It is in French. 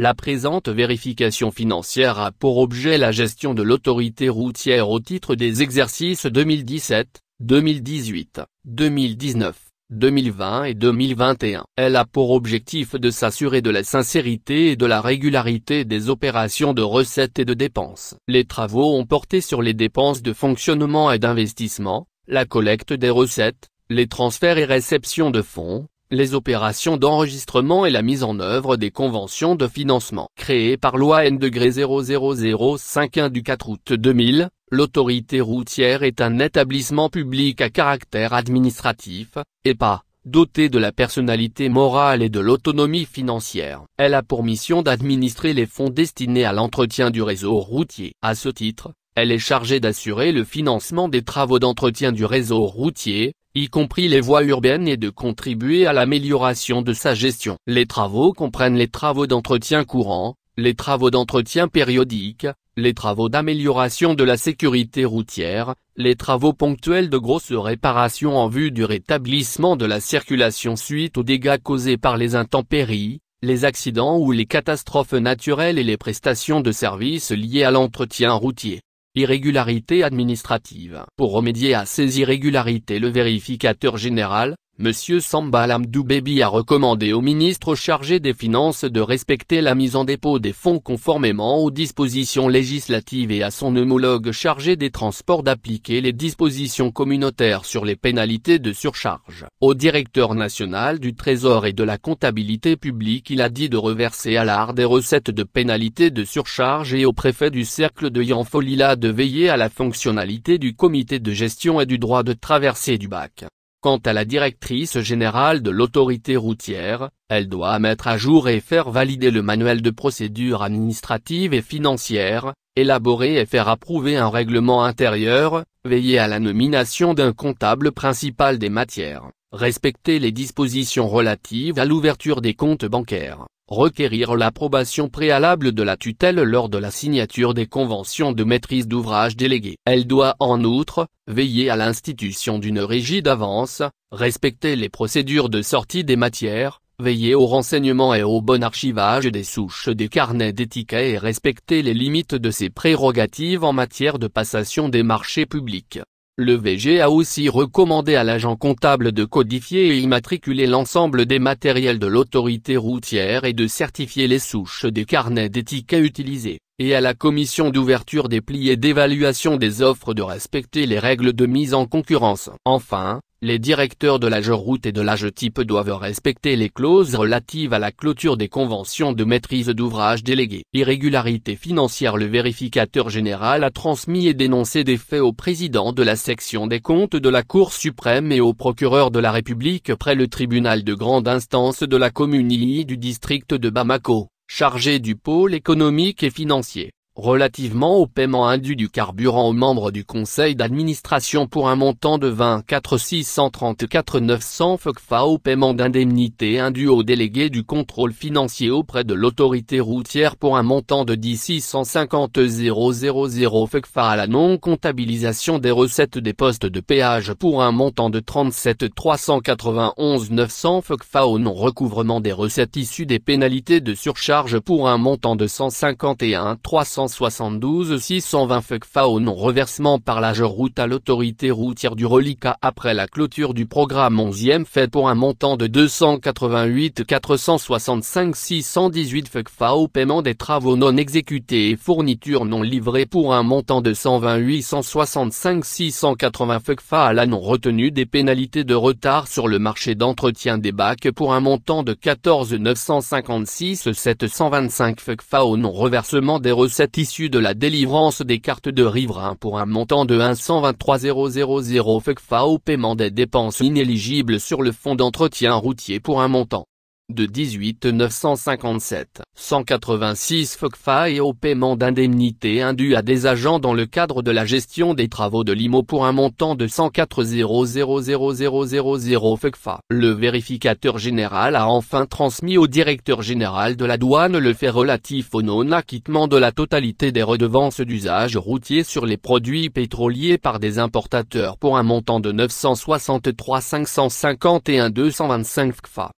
La présente vérification financière a pour objet la gestion de l'autorité routière au titre des exercices 2017, 2018, 2019, 2020 et 2021. Elle a pour objectif de s'assurer de la sincérité et de la régularité des opérations de recettes et de dépenses. Les travaux ont porté sur les dépenses de fonctionnement et d'investissement, la collecte des recettes, les transferts et réceptions de fonds, les opérations d'enregistrement et la mise en œuvre des conventions de financement. Créée par loi N-00051 du 4 août 2000, l'autorité routière est un établissement public à caractère administratif, EPA, doté de la personnalité morale et de l'autonomie financière. Elle a pour mission d'administrer les fonds destinés à l'entretien du réseau routier. À ce titre, elle est chargée d'assurer le financement des travaux d'entretien du réseau routier, y compris les voies urbaines, et de contribuer à l'amélioration de sa gestion. Les travaux comprennent les travaux d'entretien courant, les travaux d'entretien périodique, les travaux d'amélioration de la sécurité routière, les travaux ponctuels de grosses réparations en vue du rétablissement de la circulation suite aux dégâts causés par les intempéries, les accidents ou les catastrophes naturelles et les prestations de services liées à l'entretien routier. Irrégularités administratives. Pour remédier à ces irrégularités, le vérificateur général, M. Sambal Hamdou Bébi, a recommandé au ministre chargé des Finances de respecter la mise en dépôt des fonds conformément aux dispositions législatives et à son homologue chargé des Transports d'appliquer les dispositions communautaires sur les pénalités de surcharge. Au directeur national du Trésor et de la comptabilité publique, il a dit de reverser à l'AR des recettes de pénalités de surcharge et au préfet du cercle de Yanfolila de veiller à la fonctionnalité du comité de gestion et du droit de traversée du bac. Quant à la directrice générale de l'autorité routière, elle doit mettre à jour et faire valider le manuel de procédure administrative et financière, élaborer et faire approuver un règlement intérieur, veiller à la nomination d'un comptable principal des matières, respecter les dispositions relatives à l'ouverture des comptes bancaires, requérir l'approbation préalable de la tutelle lors de la signature des conventions de maîtrise d'ouvrage déléguées. Elle doit en outre veiller à l'institution d'une régie d'avance, respecter les procédures de sortie des matières, veiller au renseignement et au bon archivage des souches des carnets d'étiquettes et respecter les limites de ses prérogatives en matière de passation des marchés publics. Le VG a aussi recommandé à l'agent comptable de codifier et immatriculer l'ensemble des matériels de l'autorité routière et de certifier les souches des carnets d'étiquettes utilisés, et à la commission d'ouverture des plis et d'évaluation des offres de respecter les règles de mise en concurrence. Enfin, les directeurs de l'AGEROUTE et de l'AGETIP doivent respecter les clauses relatives à la clôture des conventions de maîtrise d'ouvrage déléguées. Irrégularité financière. Le vérificateur général a transmis et dénoncé des faits au président de la section des comptes de la Cour suprême et au procureur de la République près le tribunal de grande instance de la commune II du district de Bamako, chargé du pôle économique et financier, relativement au paiement indu du carburant aux membres du conseil d'administration pour un montant de 24 634 900 FCFA, au paiement d'indemnités indues aux délégués du contrôle financier auprès de l'autorité routière pour un montant de 10 650 000 FCFA, à la non-comptabilisation des recettes des postes de péage pour un montant de 37 391 900 FCFA, au non-recouvrement des recettes issues des pénalités de surcharge pour un montant de 151 372 620 FCFA, au non-reversement par l'AGEROUTE à l'autorité routière du reliquat après la clôture du programme 11e fait pour un montant de 288 465 618 FCFA, au paiement des travaux non exécutés et fournitures non livrées pour un montant de 128 165 680 FCFA, à la non-retenue des pénalités de retard sur le marché d'entretien des bacs pour un montant de 14 956 725 FCFA, au non-reversement des recettes issues de la délivrance des cartes de riverains pour un montant de 123 000 FCFA, au paiement des dépenses inéligibles sur le fonds d'entretien routier pour un montant de 18 957 186 FCFA, et au paiement d'indemnités indues à des agents dans le cadre de la gestion des travaux de l'IMO pour un montant de 104 000 FCFA. Le vérificateur général a enfin transmis au directeur général de la douane le fait relatif au non-acquittement de la totalité des redevances d'usage routier sur les produits pétroliers par des importateurs pour un montant de 963 551 225 FCFA.